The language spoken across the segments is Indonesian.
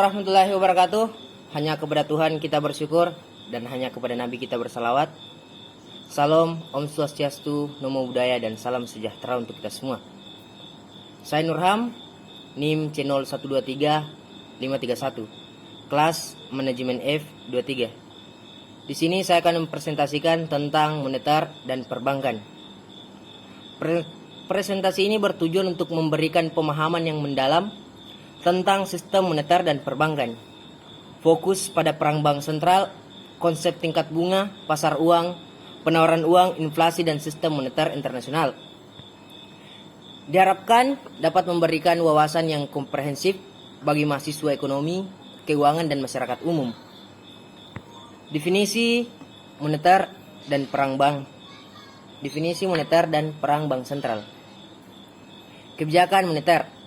Warahmatullahi wabarakatuh. Hanya kepada Tuhan kita bersyukur dan hanya kepada Nabi kita bersalawat. Salam, Om Swastiastu, Namo Buddhaya dan salam sejahtera untuk kita semua. Saya Nurham, NIM C0123-531, kelas Manajemen F23. Di sini saya akan mempresentasikan tentang moneter dan perbankan. Presentasi ini bertujuan untuk memberikan pemahaman yang mendalam tentang sistem moneter dan perbankan. Fokus pada perang bank sentral, konsep tingkat bunga, pasar uang, penawaran uang, inflasi, dan sistem moneter internasional. Diharapkan dapat memberikan wawasan yang komprehensif bagi mahasiswa ekonomi, keuangan, dan masyarakat umum. Definisi moneter dan perang bank. Definisi moneter dan perang bank sentral. Kebijakan moneter.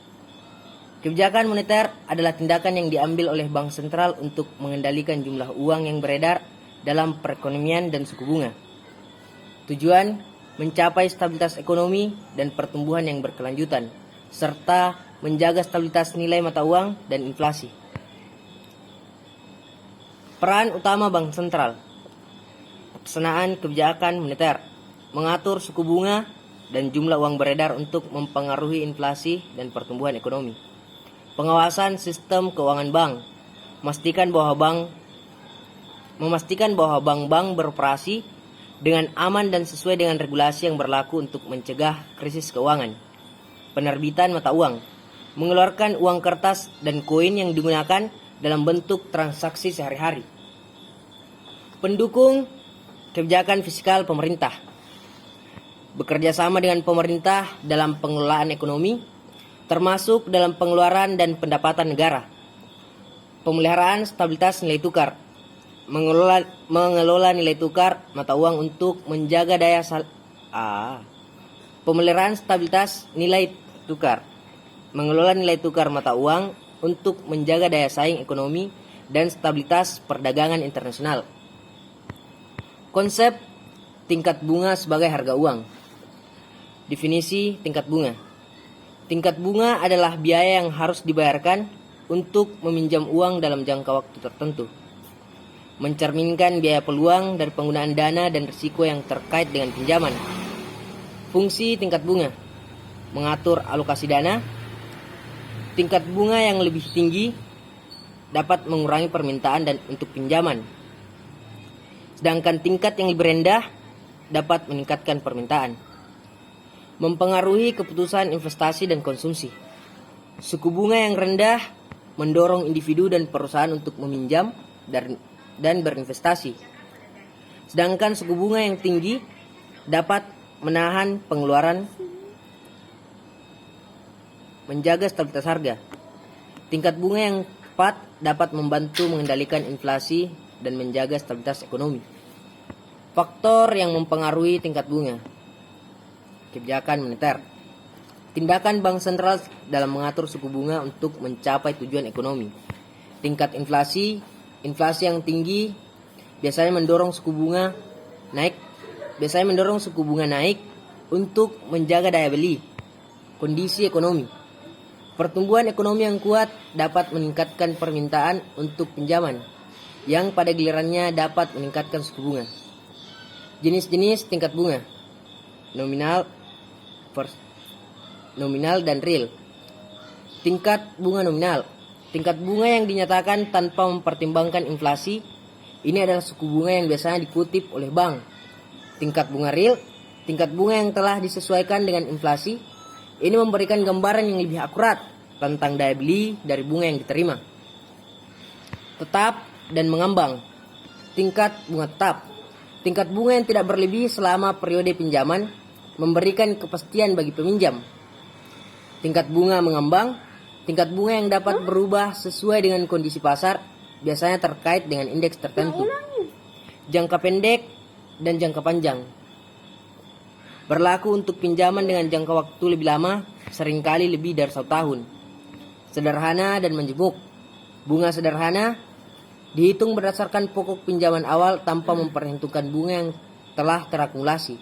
Kebijakan moneter adalah tindakan yang diambil oleh bank sentral untuk mengendalikan jumlah uang yang beredar dalam perekonomian dan suku bunga. Tujuan mencapai stabilitas ekonomi dan pertumbuhan yang berkelanjutan, serta menjaga stabilitas nilai mata uang dan inflasi. Peran utama bank sentral. Pelaksanaan kebijakan moneter, mengatur suku bunga dan jumlah uang beredar untuk mempengaruhi inflasi dan pertumbuhan ekonomi. Pengawasan sistem keuangan bank, memastikan bahwa bank-bank beroperasi dengan aman dan sesuai dengan regulasi yang berlaku untuk mencegah krisis keuangan. Penerbitan mata uang, mengeluarkan uang kertas dan koin yang digunakan dalam bentuk transaksi sehari-hari. Pendukung kebijakan fiskal pemerintah, bekerja sama dengan pemerintah dalam pengelolaan ekonomi, termasuk dalam pengeluaran dan pendapatan negara. Pemeliharaan stabilitas nilai tukar, mengelola nilai tukar mata uang untuk menjaga Pemeliharaan stabilitas nilai tukar, mengelola nilai tukar mata uang untuk menjaga daya saing ekonomi dan stabilitas perdagangan internasional. Konsep tingkat bunga sebagai harga uang. Definisi tingkat bunga. Tingkat bunga adalah biaya yang harus dibayarkan untuk meminjam uang dalam jangka waktu tertentu. Mencerminkan biaya peluang dari penggunaan dana dan risiko yang terkait dengan pinjaman. Fungsi tingkat bunga: mengatur alokasi dana. Tingkat bunga yang lebih tinggi dapat mengurangi permintaan dan untuk pinjaman. Sedangkan tingkat yang lebih rendah dapat meningkatkan permintaan. Mempengaruhi keputusan investasi dan konsumsi. Suku bunga yang rendah mendorong individu dan perusahaan untuk meminjam dan berinvestasi. Sedangkan suku bunga yang tinggi dapat menahan pengeluaran, menjaga stabilitas harga. Tingkat bunga yang tepat dapat membantu mengendalikan inflasi dan menjaga stabilitas ekonomi. Faktor yang mempengaruhi tingkat bunga. Kebijakan moneter. Tindakan bank sentral dalam mengatur suku bunga untuk mencapai tujuan ekonomi. Tingkat inflasi yang tinggi biasanya mendorong suku bunga naik untuk menjaga daya beli. Kondisi ekonomi. Pertumbuhan ekonomi yang kuat dapat meningkatkan permintaan untuk pinjaman, yang pada gilirannya dapat meningkatkan suku bunga. Jenis-jenis tingkat bunga. Nominal dan real. Tingkat bunga nominal. Tingkat bunga yang dinyatakan tanpa mempertimbangkan inflasi. Ini adalah suku bunga yang biasanya dikutip oleh bank. Tingkat bunga real. Tingkat bunga yang telah disesuaikan dengan inflasi. Ini memberikan gambaran yang lebih akurat tentang daya beli dari bunga yang diterima. Tetap dan mengambang. Tingkat bunga tetap. Tingkat bunga yang tidak berlebih selama periode pinjaman, memberikan kepastian bagi peminjam. Tingkat bunga mengambang. Tingkat bunga yang dapat berubah sesuai dengan kondisi pasar, biasanya terkait dengan indeks tertentu. Jangka pendek dan jangka panjang. Berlaku untuk pinjaman dengan jangka waktu lebih lama, seringkali lebih dari 1 tahun. Sederhana dan menjemuk. Bunga sederhana dihitung berdasarkan pokok pinjaman awal tanpa memperhitungkan bunga yang telah terakumulasi.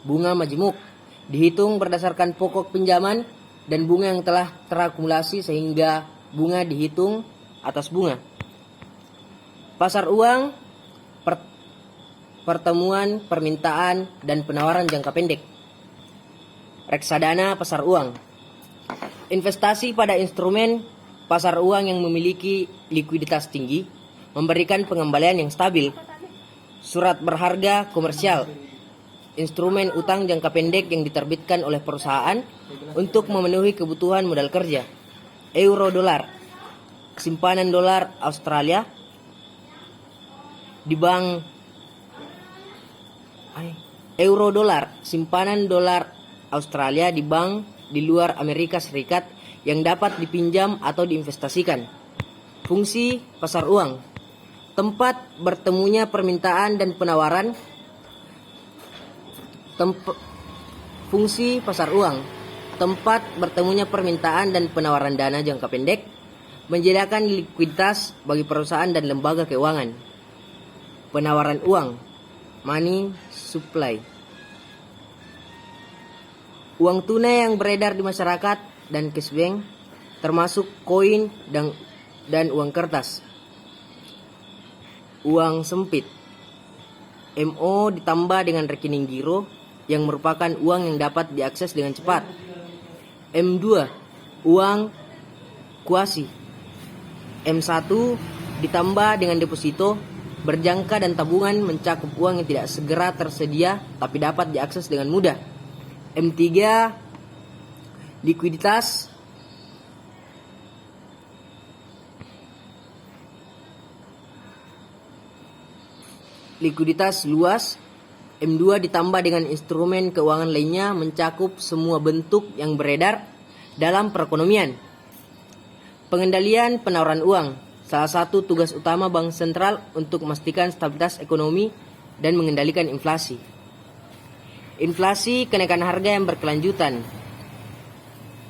Bunga majemuk dihitung berdasarkan pokok pinjaman dan bunga yang telah terakumulasi sehingga bunga dihitung atas bunga. Pasar uang, pertemuan, permintaan, dan penawaran jangka pendek. Reksadana pasar uang. Investasi pada instrumen pasar uang yang memiliki likuiditas tinggi, memberikan pengembalian yang stabil. Surat berharga komersial. Instrumen utang jangka pendek yang diterbitkan oleh perusahaan untuk memenuhi kebutuhan modal kerja. Euro dolar. Simpanan dolar Australia di bank. Euro dolar, simpanan dolar Australia di bank di luar Amerika Serikat yang dapat dipinjam atau diinvestasikan. Fungsi pasar uang. Tempat bertemunya permintaan dan penawaran. Fungsi pasar uang. Tempat bertemunya permintaan dan penawaran dana jangka pendek, menyediakan likuiditas bagi perusahaan dan lembaga keuangan. Penawaran uang, money supply. Uang tunai yang beredar di masyarakat dan cash bank, termasuk koin dan uang kertas. Uang sempit. MO ditambah dengan rekening giro yang merupakan uang yang dapat diakses dengan cepat. M2, uang kuasi. M1 ditambah dengan deposito, berjangka dan tabungan, mencakup uang yang tidak segera tersedia tapi dapat diakses dengan mudah. M3, likuiditas. Likuiditas luas. M2 ditambah dengan instrumen keuangan lainnya, mencakup semua bentuk yang beredar dalam perekonomian. Pengendalian penawaran uang. Salah satu tugas utama bank sentral untuk memastikan stabilitas ekonomi dan mengendalikan inflasi. Inflasi, kenaikan harga yang berkelanjutan.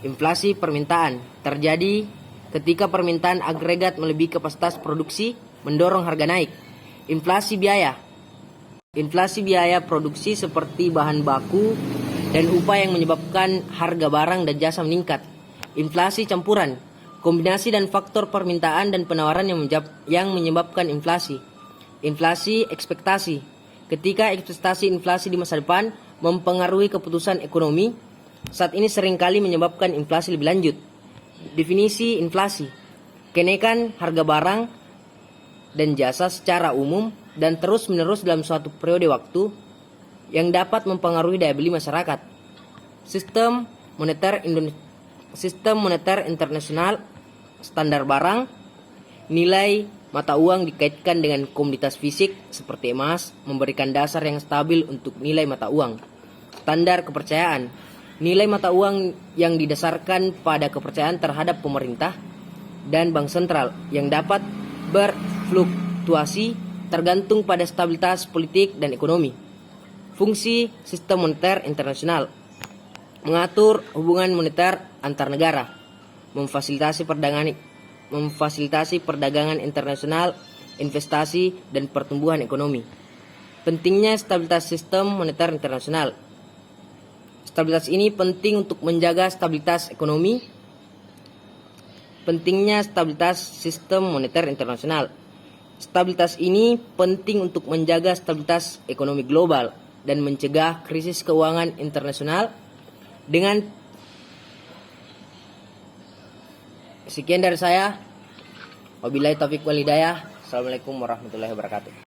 Inflasi permintaan terjadi ketika permintaan agregat melebihi kapasitas produksi, mendorong harga naik. Inflasi biaya. Inflasi biaya produksi seperti bahan baku dan upah yang menyebabkan harga barang dan jasa meningkat. Inflasi campuran. Kombinasi dan faktor permintaan dan penawaran yang menyebabkan inflasi. Inflasi ekspektasi. Ketika ekspektasi inflasi di masa depan mempengaruhi keputusan ekonomi, saat ini seringkali menyebabkan inflasi lebih lanjut. Definisi inflasi. Kenaikan harga barang dan jasa secara umum dan terus-menerus dalam suatu periode waktu yang dapat mempengaruhi daya beli masyarakat. Sistem moneter internasional, standar barang, nilai mata uang dikaitkan dengan komoditas fisik seperti emas, memberikan dasar yang stabil untuk nilai mata uang. Standar kepercayaan, nilai mata uang yang didasarkan pada kepercayaan terhadap pemerintah dan bank sentral yang dapat berfluktuasi tergantung pada stabilitas politik dan ekonomi. Fungsi sistem moneter internasional. Mengatur hubungan moneter antar negara, memfasilitasi perdagangan internasional, investasi, dan pertumbuhan ekonomi. Pentingnya stabilitas sistem moneter internasional. Stabilitas ini penting untuk menjaga stabilitas ekonomi. Pentingnya stabilitas sistem moneter internasional. Stabilitas ini penting untuk menjaga stabilitas ekonomi global dan mencegah krisis keuangan internasional. Dengan sekian dari saya, wabillahi taufiq wal hidayah. Assalamualaikum warahmatullahi wabarakatuh.